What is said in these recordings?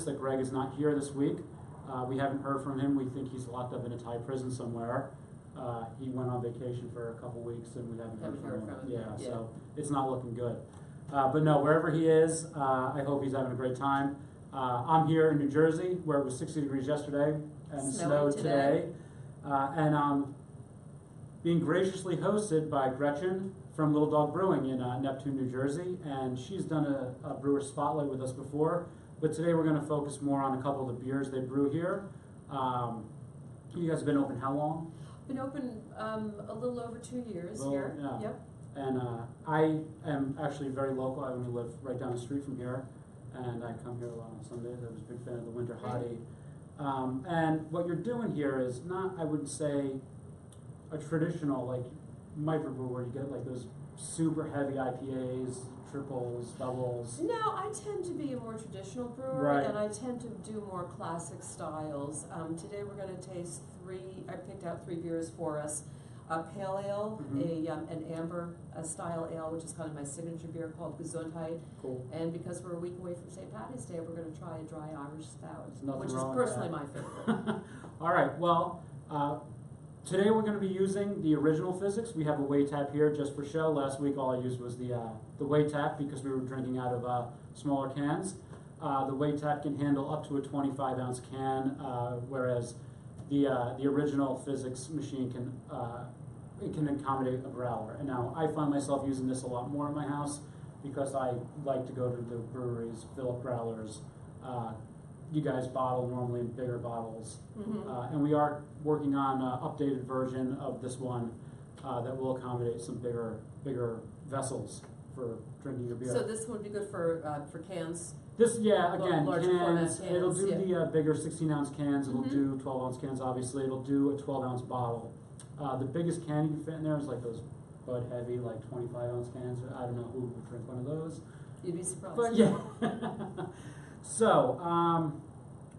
that Greg is not here this week. We haven't heard from him. We think he's locked up in a Thai prison somewhere. He went on vacation for a couple weeks and we haven't heard from him. Yeah, so it's not looking good. But no, wherever he is, I hope he's having a great time. I'm here in New Jersey where it was 60 degrees yesterday and snowed today. And I'm being graciously hosted by Gretchen from Little Dog Brewing in Neptune, New Jersey. And she's done a brewer spotlight with us before. But today we're going to focus more on a couple of the beers they brew here. You guys have been open how long? Been open a little over 2 years here. Yeah. Yep. And I am actually very local. I only live right down the street from here. And I come here a lot on Sundays. I was a big fan of the Winter Hottie. And what you're doing here is not, I wouldn't say, a traditional like microbrew where you get like those super heavy IPAs, triples, doubles. No, I tend to be a more traditional brewer, Right. and I tend to do more classic styles. Today we're going to taste I picked out 3 beers for us. A pale ale, an amber style ale, which is kind of my signature beer called Gesundheit. Cool. And because we're a week away from St. Patty's Day, we're going to try a dry Irish stout, which is wrong personally my favorite. All right, well, today we're going to be using the original Fizzics. We have a whey tap here just for show. Last week all I used was the whey tap because we were drinking out of smaller cans. The whey tap can handle up to a 25-ounce can, whereas the original Fizzics machine can accommodate a growler. And now I find myself using this a lot more at my house because I like to go to the breweries, fill up growlers. You guys bottle normally in bigger bottles. And we are working on an updated version of this one that will accommodate some bigger vessels for drinking your beer. So this would be good for cans? This, yeah, again, cans. It'll do the bigger 16-ounce cans. It'll do 12-ounce cans, obviously. It'll do a 12-ounce bottle. The biggest can you can fit in there is like those Bud Heavy, like 25-ounce cans. I don't know who would drink one of those. You'd be surprised. But yeah. So,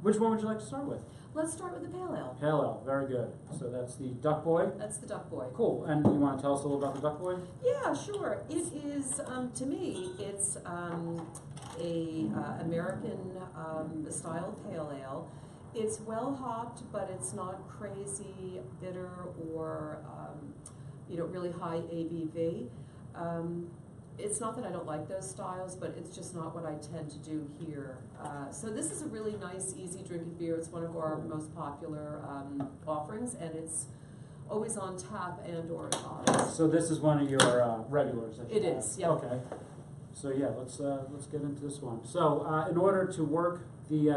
which one would you like to start with? Let's start with the pale ale. Pale ale, very good. So that's the Duck Boy. That's the Duck Boy. Cool. And you want to tell us a little about the Duck Boy? Yeah, sure. It is, to me, it's a American style pale ale. It's well hopped, but it's not crazy bitter or really high ABV. It's not that I don't like those styles, but it's just not what I tend to do here. So this is a really nice, easy drinking beer. It's one of our most popular offerings, and it's always on tap and or in bottles. So this is one of your regulars. It is, yeah. Okay. So yeah, let's get into this one. So in order to work the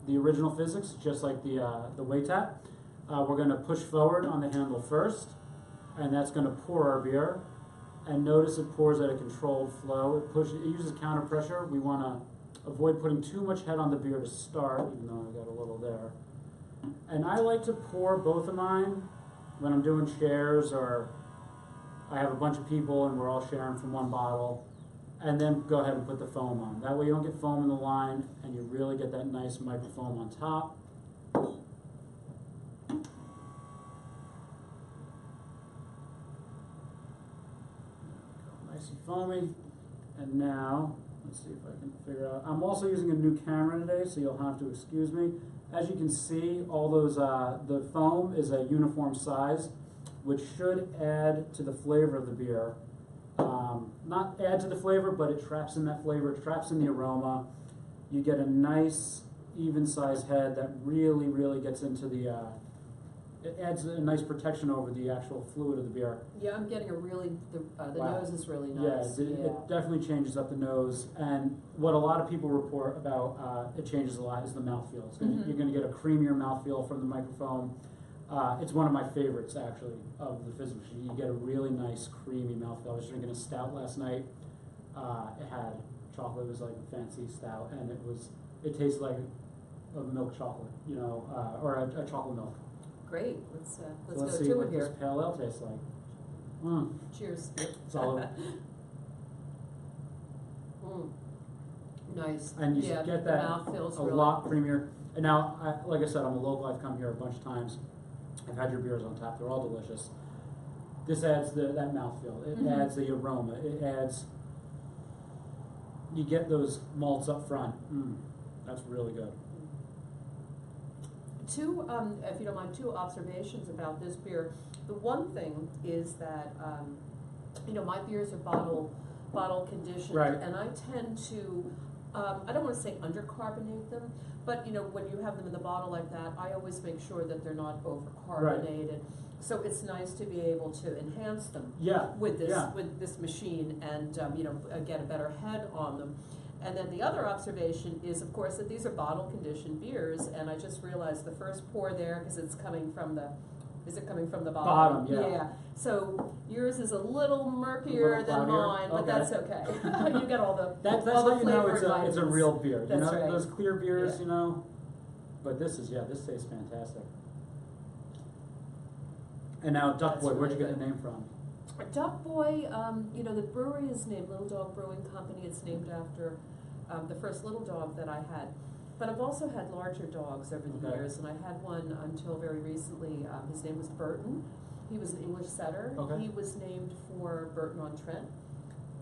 original Fizzics, just like the whey tap, we're going to push forward on the handle first, and that's going to pour our beer. And notice it pours at a controlled flow. It uses counter pressure. We want to avoid putting too much head on the beer to start, even though I got a little there. And I like to pour both of mine when I'm doing shares or I have a bunch of people and we're all sharing from one bottle, and then go ahead and put the foam on. That way you don't get foam in the line and you really get that nice microfoam on top. Nice and foamy. And now, let's see if I can figure out. I'm also using a new camera today, so you'll have to excuse me. As you can see, all those the foam is a uniform size, which should add to the flavor of the beer. Not add to the flavor, but it traps in that flavor, it traps in the aroma. You get a nice, even size head that really, really gets into the, it adds a nice protection over the actual fluid of the beer. Yeah, I'm getting a really, the Wow. nose is really nice. Yeah, it definitely changes up the nose. And what a lot of people report about it changes a lot is the mouthfeel. You're going to get a creamier mouthfeel from the microfoam. It's one of my favorites, actually, of the Fizz machine. You get a really nice, creamy mouthfeel. I was drinking a stout last night. It had chocolate. It was like a fancy stout, and it tasted like a milk chocolate, or a chocolate milk. Great. Let's Let's go see to what it here. this pale ale tastes like. Cheers. It's all over. Nice. And you yeah, get the that mouth feels a really lot creamier. And now, like I said, I'm a local. I've come here a bunch of times. I've had your beers on tap. They're all delicious. This adds that mouthfeel. It adds the aroma. It adds. You get those malts up front. That's really good. Two, if you don't mind, two observations about this beer. The one thing is that, my beers are bottle conditioned, Right. and I tend to, I don't want to say undercarbonate them, but when you have them in the bottle like that, I always make sure that they're not overcarbonated. So it's nice to be able to enhance them with this machine and get a better head on them. And then the other observation is, of course, that these are bottle conditioned beers, and I just realized the first pour there, because it's coming from the, is it coming from the bottom? Yeah. So yours is a little murkier than mine, but that's okay. You get all the that's all how the you know flavor it's a real beer. That's you know right. those clear beers, Yeah. But this tastes fantastic. And now Duck That's Boy, where'd really you get good. the name from? Duck Boy, the brewery is named Little Dog Brewing Company. It's named after the first little dog that I had. But I've also had larger dogs over the years, and I had one until very recently. His name was Burton. He was an English setter. Okay. He was named for Burton-on-Trent,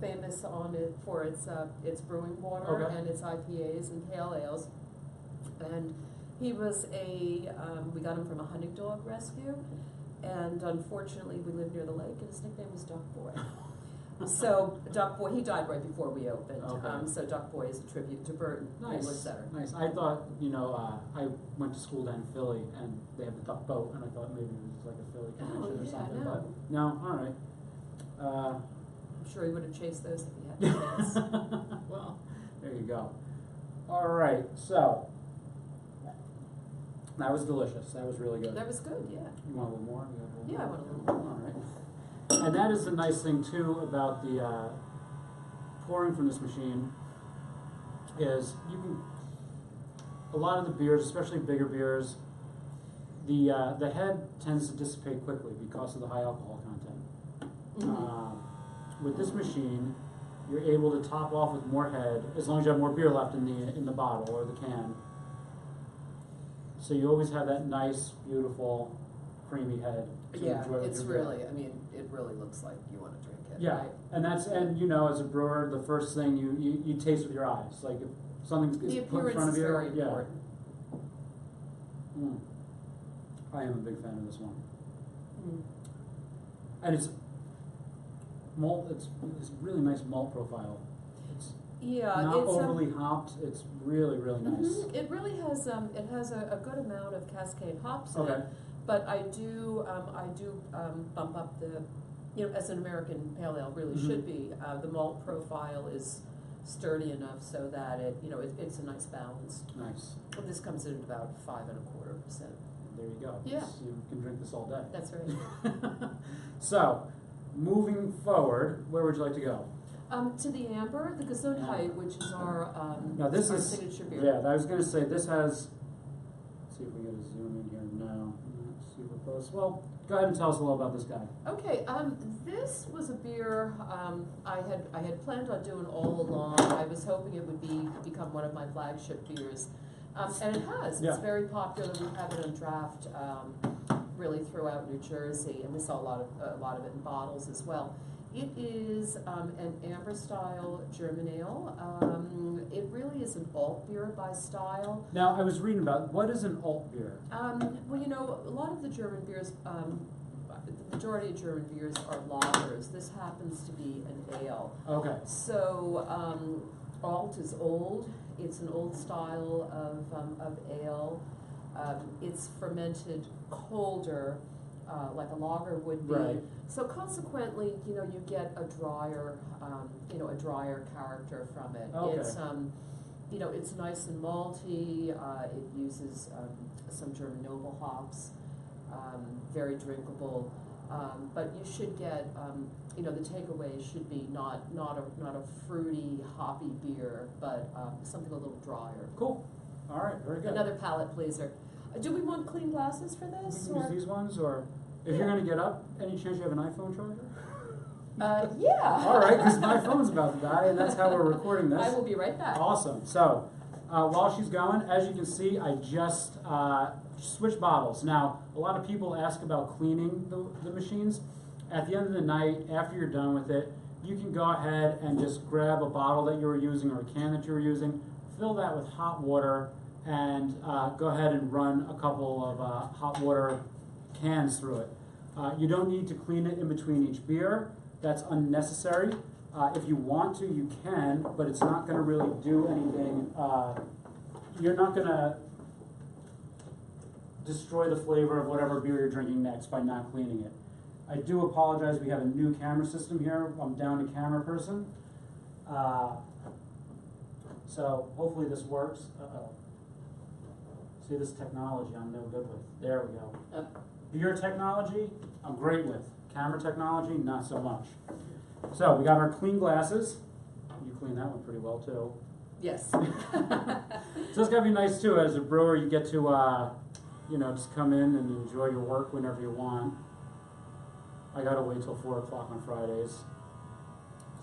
famous on it for its brewing water and its IPAs and pale ales. And he was we got him from a hunting dog rescue. And unfortunately, we lived near the lake, and his nickname was Duck Boy. So Duck Boy, he died right before we opened. So Duck Boy is a tribute to Burton, English setter. Nice. I thought, I went to school down in Philly, and they have the duck boat, and I thought maybe it was like a Philly connection or something. No. But no, all right. I'm sure he would have chased those if he had the chance. Well, there you go. All right, so that was delicious. That was really good. That was good, yeah. You want a little more? Yeah, I want a little more. All right. And that is the nice thing too about the pouring from this machine is you can, a lot of the beers, especially bigger beers, the head tends to dissipate quickly because of the high alcohol content. Mm-hmm. With this machine, you're able to top off with more head as long as you have more beer left in the bottle or the can. So you always have that nice, beautiful, creamy head. It's really, it really looks like you want to drink it. Yeah, right? and as a brewer, the first thing you taste with your eyes. Like if something's The put in front appearance of is you, very important. I am a big fan of this one. Mm. And it's malt. It's really nice malt profile. It's not overly hopped. It's really nice. Mm-hmm. It really has a good amount of Cascade hops in it. But I do bump up the, as an American pale ale really should be, the malt profile is sturdy enough so that it's a nice balance. Nice. Well, this comes in at about 5.25%. There you go. Yeah. You can drink this all day. That's right. So, moving forward, where would you like to go? To the Amber, the Gesundheit, which is our now this our is signature beer. Yeah, I was going to say this has. Let's see if we get a zoom in here. No, not super close. Well, go ahead and tell us a little about this guy. Okay, this was a beer I had planned on doing all along. I was hoping it would become one of my flagship beers, and it has. Yeah. It's very popular. We have it on draft really throughout New Jersey, and we saw a lot of it in bottles as well. It is an amber style German ale. It really is an alt beer by style. Now, I was reading about what is an alt beer. Well, a lot of the German beers, the majority of German beers are lagers. This happens to be an ale. Okay. So alt is old. It's an old style of ale. It's fermented colder, like a lager would be. Right. So consequently, you get a drier character from it. Okay. It's it's nice and malty. It uses some German noble hops. Very drinkable. But you should get the takeaway should be not a fruity hoppy beer, but something a little drier. Cool. All right. Very good. Another palate pleaser. Do we want clean glasses for this? We can use these ones, or if you're going to get up, any chance you have an iPhone charger? Yeah. All right, because my phone's about to die, and that's how we're recording this. I will be right back. Awesome. So, while she's going, as you can see, I just switched bottles. Now, a lot of people ask about cleaning the machines. At the end of the night, after you're done with it, you can go ahead and just grab a bottle that you were using or a can that you were using, fill that with hot water and go ahead and run a couple of hot water cans through it. You don't need to clean it in between each beer. That's unnecessary. If you want to, you can, but it's not going to really do anything. You're not going to destroy the flavor of whatever beer you're drinking next by not cleaning it. I do apologize, we have a new camera system here. I'm down to camera person. So hopefully this works. Uh-oh. See, this technology I'm no good with. There we go. Beer technology, I'm great with. Camera technology, not so much. So we got our clean glasses. You cleaned that one pretty well too. Yes. So it's gotta be nice too. As a brewer, you get to, you know, just come in and enjoy your work whenever you want. I gotta wait till 4 o'clock on Fridays.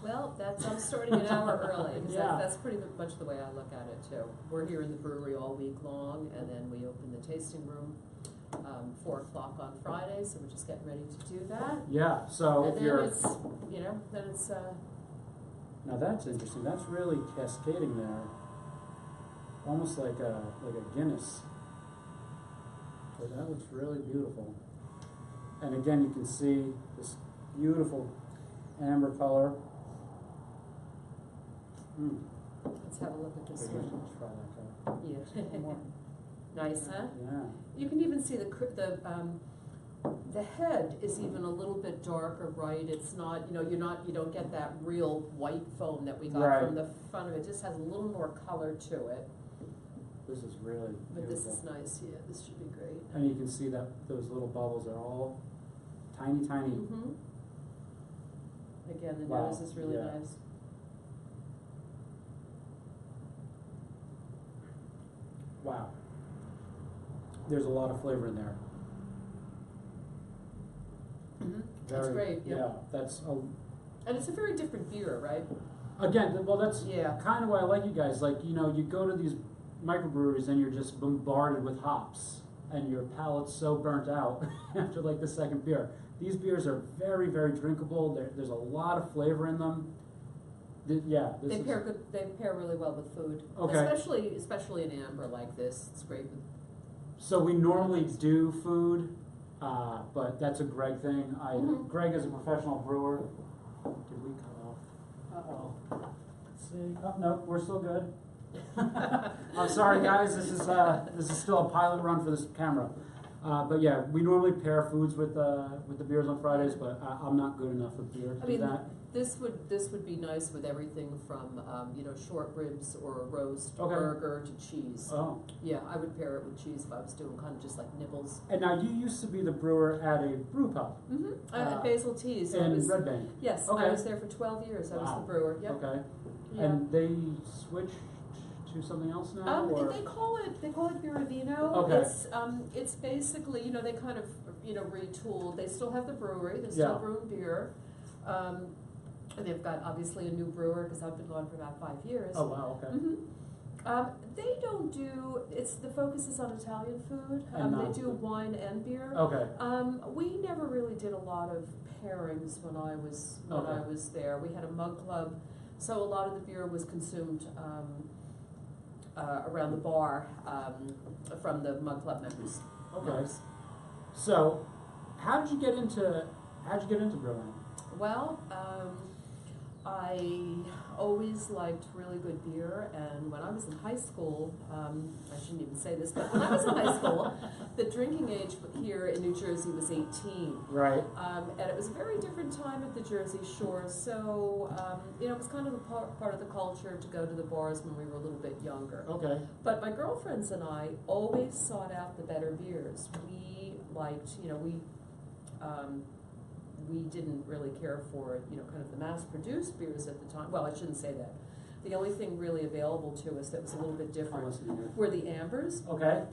Well, I'm starting an hour early, because Yeah. that's pretty much the way I look at it too. We're here in the brewery all week long, and then we open the tasting room 4 o'clock on Friday, so we're just getting ready to do that. Yeah, so And if then you're... it's, you know, then it's, Now that's interesting. That's really cascading there. Almost like a Guinness. But that looks really beautiful. And again, you can see this beautiful amber color. Mm. let's have a look at this Here, one. let's try that guy. Yeah. One more. Nice, huh? Yeah. You can even see the head is even a little bit darker, right? It's not, you know, you don't get that real white foam that we got Right. from the front of it. It just has a little more color to it. This is really beautiful. But this is nice, yeah, this should be great. And you can see that those little bubbles are all tiny, tiny. Mm-hmm. Again, the Wow, nose is really yeah. nice. Wow. There's a lot of flavor in there. Mm-hmm. That's great, yeah. Yeah, that's And it's a very different beer, right? again. Well, that's Yeah. kind of why I like you guys. Like, you know, you go to these microbreweries and you're just bombarded with hops, and your palate's so burnt out after like the second beer. These beers are very, very drinkable. There's a lot of flavor in them. Yeah, this They is, pair good. They pair really well with food. Okay. Especially an amber like this. It's great with. So we normally do food, but that's a Greg thing. Mhm. Greg is a professional brewer. Did we cut off? Uh-oh. Let's see. Oh, no, we're still good. I'm sorry, guys. This is still a pilot run for this camera. But yeah, we normally pair foods with the beers on Fridays, but I'm not good enough with beer to I do mean, that. this would be nice with everything from you know, short ribs or a roast Okay. burger to cheese. Oh. Yeah, I would pair it with cheese if I was doing kind of just like nibbles. And now you used to be the brewer at a brew pub At Basil Teas. in Red Bank. Yes, Okay. I was there for 12 years. I was Wow. the brewer. Yep. Okay. Yeah. And they switched to something else now? Or? They call it Biravino. Okay. It's basically, you know, they kind of, you know, retooled. They still have the brewery. They're Yeah. still brewing beer. And they've got obviously a new brewer because I've been gone for about 5 years. Oh wow, okay. They don't do, the focus is on Italian food. And They do wine and beer. Okay. We never really did a lot of pairings when I was there. We had a mug club, so a lot of the beer was consumed around the bar from the mug club members. Okay. So, how'd you get into brewing? Well, I always liked really good beer, and when I was in high school, I shouldn't even say this, but when I was in high school, the drinking age here in New Jersey was 18. Right. And it was a very different time at the Jersey Shore, so, you know, it was kind of a part of the culture to go to the bars when we were a little bit younger. Okay. But my girlfriends and I always sought out the better beers. We liked, you know, we didn't really care for, you know, kind of the mass-produced beers at the time. Well, I shouldn't say that. The only thing really available to us that was a little bit different were the ambers. Okay.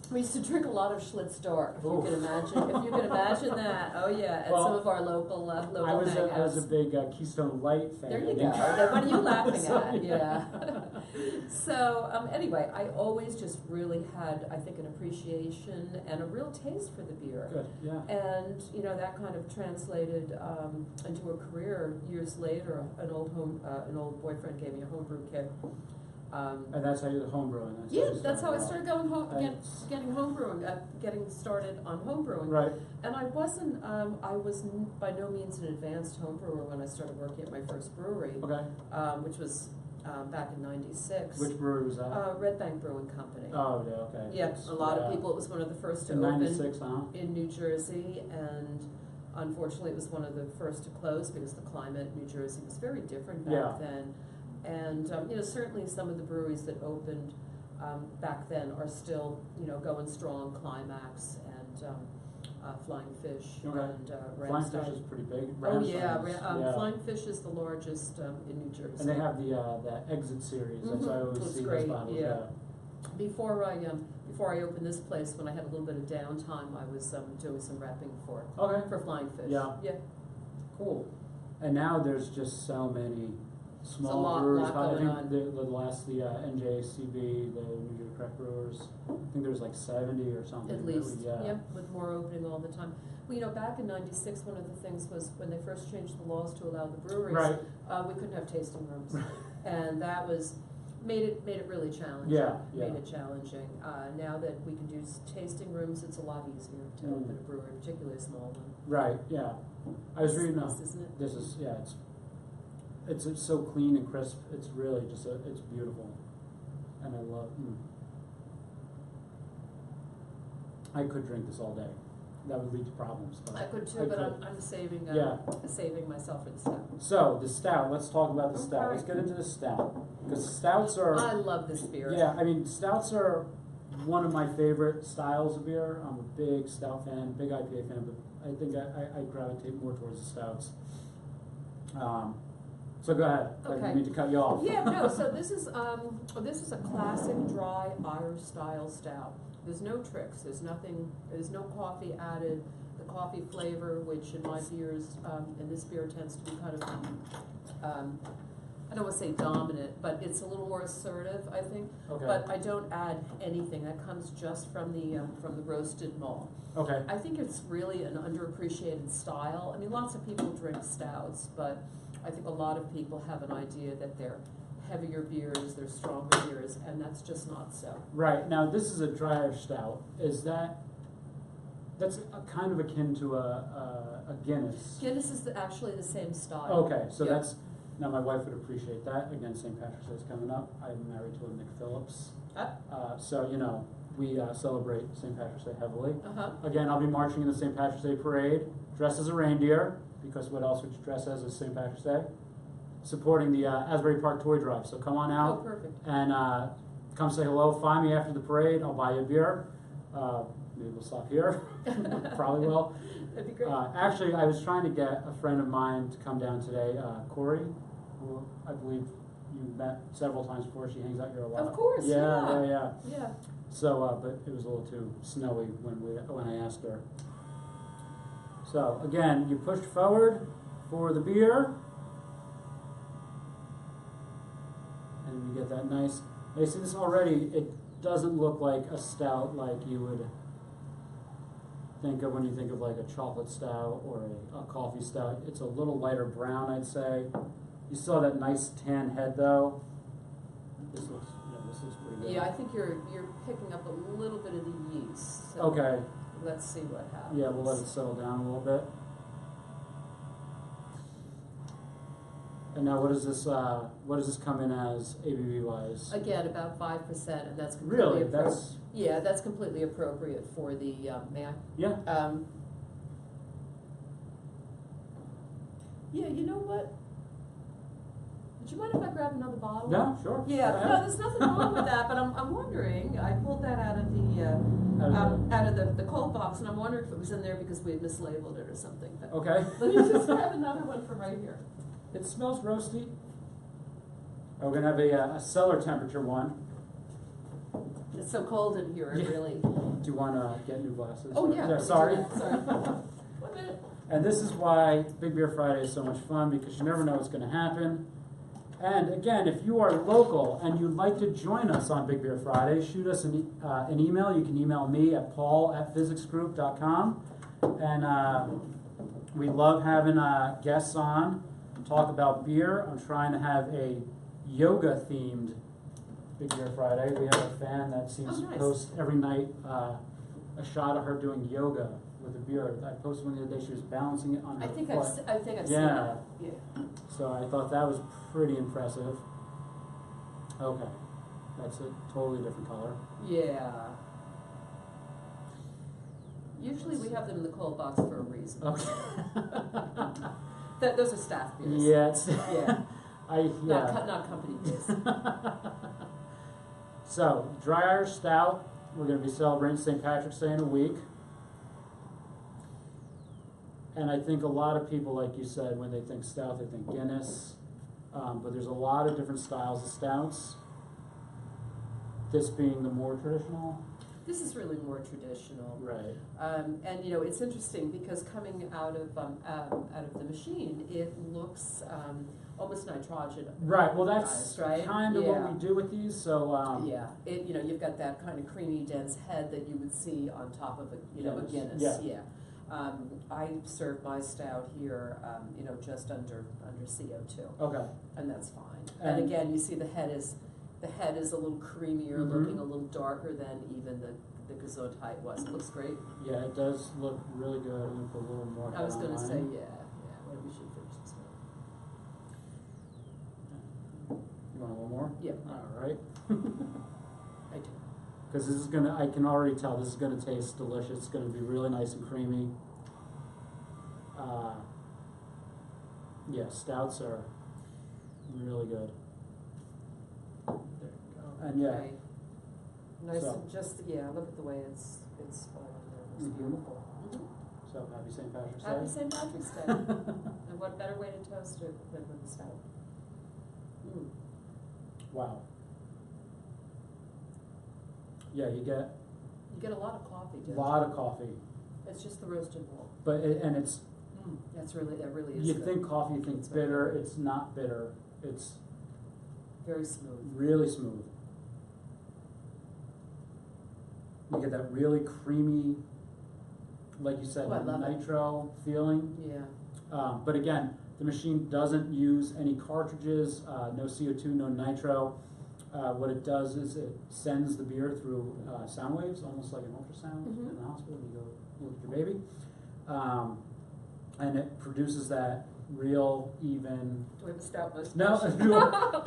We used to drink a lot of Schlitz Dark, if you can imagine. If you can imagine that, oh yeah, at Well, some of our local I was a big Keystone Light fan. There you go. What are you laughing So, at? Yeah. So anyway, I always just really had, I think, an appreciation and a real taste for the beer. Good. Yeah. And you know, that kind of translated into a career years later. An old boyfriend gave me a homebrew kit And that's how you homebrewing. That's how I started going home, It's- getting homebrewing, getting started on homebrewing. Right. And I wasn't, I was by no means an advanced homebrewer when I started working at my first brewery, Okay. which was back in '96. Which brewery was that? Red Bank Brewing Company. Oh, yeah, okay. Yeah, a lot of people, it was one of the first to In open '96, huh? in New Jersey, and unfortunately it was one of the first to close because the climate in New Jersey was very different back then. And, certainly some of the breweries that opened back then are still, going strong, Climax and Flying Fish Okay. and Flying Ramstein. Fish is pretty big. Oh, yeah, Ramstein's- Flying Fish is the largest in New Jersey. And they have the Exit series, as I always It's see great, those bottles. yeah. Before I opened this place, when I had a little bit of downtime, I was doing some repping for Okay, Flying Fish. Yeah. Yeah. cool. And now there's just so many small There's a lot breweries. I going think on. the last, the NJCB, the New Jersey Craft Brewers, I think there's like 70 or something. At that least, we- yeah, with more opening all the time. Well, back in '96, one of the things was when they first changed the laws to allow the breweries, Right. we couldn't have tasting rooms, and that was made it really challenging. Yeah, yeah. Made it challenging. Now that we can do tasting rooms, it's a lot easier to open a brewery, particularly a small one. Right, yeah. I was reading This, isn't it? this is, yeah, it's so clean and crisp. It's really just it's beautiful, and I love. I could drink this all day. That would lead to problems. But I could too, but I'm saving saving myself for the stout. So the stout. Let's talk about the stout. Okay. Let's get into the stout, because stouts are. I love this beer. Yeah, I mean stouts are one of my favorite styles of beer. I'm a big stout fan, big IPA fan, but I think I gravitate more towards the stouts. So go ahead. I Okay. didn't mean to cut you off. Yeah, no, so this is a classic dry Irish style stout. There's no tricks, there's no coffee added. The coffee flavor, which in my beers, in this beer tends to be kind of, I don't want to say dominant, but it's a little more assertive, I think. Okay. But I don't add anything, that comes just from the roasted malt. Okay. I think it's really an underappreciated style. I mean, lots of people drink stouts, but I think a lot of people have an idea that they're heavier beers, they're stronger beers, and that's just not so. Right. Now this is a drier stout. That's kind of akin to a Guinness? Guinness is actually the same style. Okay, so Yeah. now my wife would appreciate that. Again, St. Patrick's Day is coming up. I'm married to a McPhillips. So, we celebrate St. Patrick's Day heavily. Again, I'll be marching in the St. Patrick's Day parade, dressed as a reindeer, because what else would you dress as St. Patrick's Day? Supporting the Asbury Park Toy Drive. So come on Oh, out perfect. and come say hello. Find me after the parade. I'll buy you a beer. Maybe we'll stop here. Probably will. That'd be great. Actually, I was trying to get a friend of mine to come down today, Corey, who I believe you met several times before. She hangs out here a lot. Of course, yeah. Yeah. So, but it was a little too snowy when I asked her. So again, you push forward for the beer, and you get that nice. You see this already. It doesn't look like a stout like you would think of when you think of like a chocolate stout or a coffee stout. It's a little lighter brown, I'd say. You still have that nice tan head though. This looks pretty good. Yeah, I think you're picking up a little bit of the yeast. So Okay. let's see what happens. Yeah, we'll let it settle down a little bit. And now, what does this come in as ABV wise? Again, about 5%, and that's completely Really, appropriate. That's completely appropriate for the may I? Yeah. Yeah, you know what? Would you mind if I grab another bottle? No, sure. Yeah, Go ahead. no, there's nothing wrong with that, but I'm wondering. I pulled that out of the cold box, and I'm wondering if it was in there because we had mislabeled it or something. But Okay. let me just grab another one from right here. It smells roasty. We're gonna have a cellar temperature one. It's so cold in here, it Yeah. really. Do you want to get new glasses? Oh yeah. Sorry. Sorry. 1 minute. And this is why Big Beer Friday is so much fun, because you never know what's going to happen. And again, if you are local and you'd like to join us on Big Beer Friday, shoot us an email. You can email me at paul@fizzicsgroup.com. And we love having guests on, talk about beer. I'm trying to have a yoga-themed Big Beer Friday. We have a fan that seems Oh, to nice. post every night a shot of her doing yoga with a beer. I posted one the other day. She was balancing it on her I think foot. I've seen Yeah. that. Yeah. So I thought that was pretty impressive. Okay, that's a totally different color. Yeah. Usually we have them in the cold box for a reason. Okay. Those are staff beers. Yeah, it's, Yeah. yeah. Not company beers. So, dry Irish stout. We're going to be celebrating St. Patrick's Day in a week. And I think a lot of people, like you said, when they think stout, they think Guinness. But there's a lot of different styles of stouts. This being the more traditional. This is really more traditional. Right. And you know, it's interesting because coming out of the machine, it looks almost nitrogen. Right. Well, that's right? kind of Yeah. what we do with these. So. Yeah. You know, you've got that kind of creamy, dense head that you would see on top of a a Guinness. Yeah. Yeah. I serve my stout here, you know, just under CO2. Okay. And that's fine. And again, you see the head is a little creamier, Mhm. looking a little darker than even the Gesundheit was. It looks great. Yeah, it does look really good. I'm gonna put a little more. I was going going to to say, yeah, well, we should finish this one. You want a little more? Yeah. All right. I do. Because this is gonna, I can already tell this is gonna taste delicious. It's gonna be really nice and creamy. Yeah, stouts are really good. There you go. And yeah, Okay. Nice So. and just, yeah, look at the way it's spun in there. It's Mhm. beautiful. so happy St. Patrick's Day. Happy St. Patrick's Day. And what better way to toast it than with a stout? Mm. Wow. Yeah, you get You get a lot of coffee, a don't lot of coffee, It's just the roasted malt. but and it's, That really is you good. think coffee, you think It's very bitter. good. It's not bitter. It's Very smooth. really smooth. You get that really creamy, like you said, Oh, I love it. nitro feeling. Yeah. But again, the machine doesn't use any cartridges, no CO2, no nitro. What it does is it sends the beer through sound waves, almost like an ultrasound Mhm. in the hospital when you go look at your baby. And it produces that real, even. Do we have a stout mustache? No,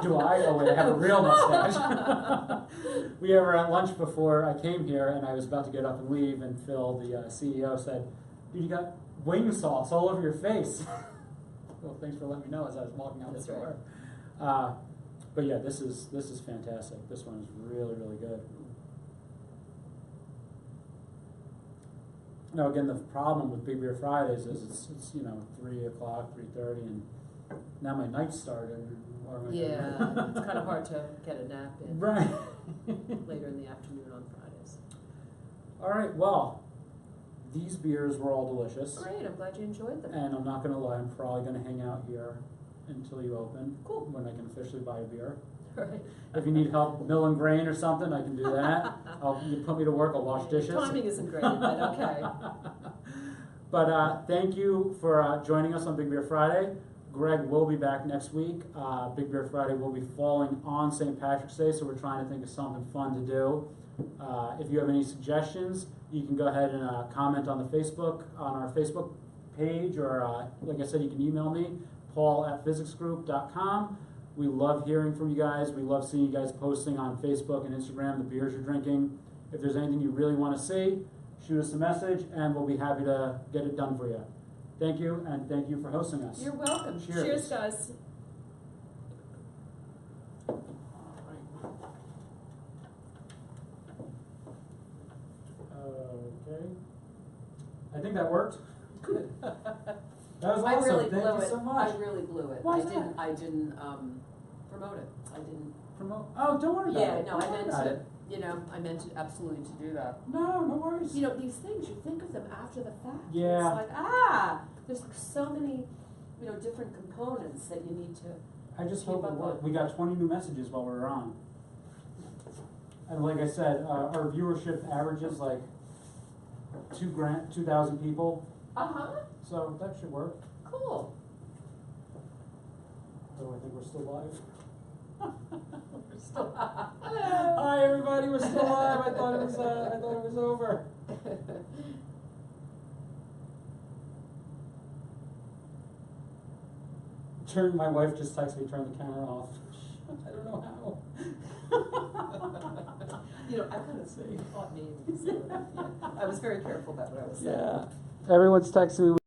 do I? Oh wait, I have a real mustache. We were at lunch before I came here, and I was about to get up and leave, and Phil, the CEO, said, "Dude, you got wing sauce all over your face." Well, thanks for letting me know as I was walking out That's the door. But yeah, this is fantastic. This one is really, really good. Now again, the problem with Big Beer Fridays is it's 3:00, 3:30, and now my night started. What am I doing? Yeah, it's kind of hard to get a nap in Right. later in the afternoon on Fridays. All right. Well, these beers were all delicious, Great, I'm glad you enjoyed them. and I'm not gonna lie, I'm probably gonna hang out here until you open. Cool. When I can officially buy a beer. All right. If you need help milling grain or something, I can do that. You put me to work. I'll wash dishes. Timing isn't great, but okay. But thank you for joining us on Big Beer Friday. Greg will be back next week. Big Beer Friday will be falling on St. Patrick's Day, so we're trying to think of something fun to do. If you have any suggestions, you can go ahead and comment on our Facebook page, or like I said, you can email me, paul@fizzicsgroup.com. We love hearing from you guys. We love seeing you guys posting on Facebook and Instagram the beers you're drinking. If there's anything you really want to see, shoot us a message, and we'll be happy to get it done for you. Thank you, and thank you for hosting us. You're welcome. Cheers. Cheers, guys. Okay. I think that worked. Good. That was I awesome. really Thank blew you it. so much. I really blew it. Why I is didn't. that? I didn't promote it. I didn't. Promote. Oh, don't worry about Yeah, it. no, Don't I worry meant about to. it. You know, I meant to absolutely to do that. No, no worries. You know, these things, you think of them after the fact. Yeah. It's like, there's so many, you know, different components that you need to. I just keep hope it up worked. on. We got 20 new messages while we were on. And like I said, our viewership averages like 2,000 people, so that should work. Cool. So I think we're still live. We're still Hi everybody, we're still live. I thought it was over. My wife just texted me, turn the camera off. I don't know how. You know, I kind of caught me. So, yeah. I was very careful about what I was saying. Yeah. Everyone's texting me.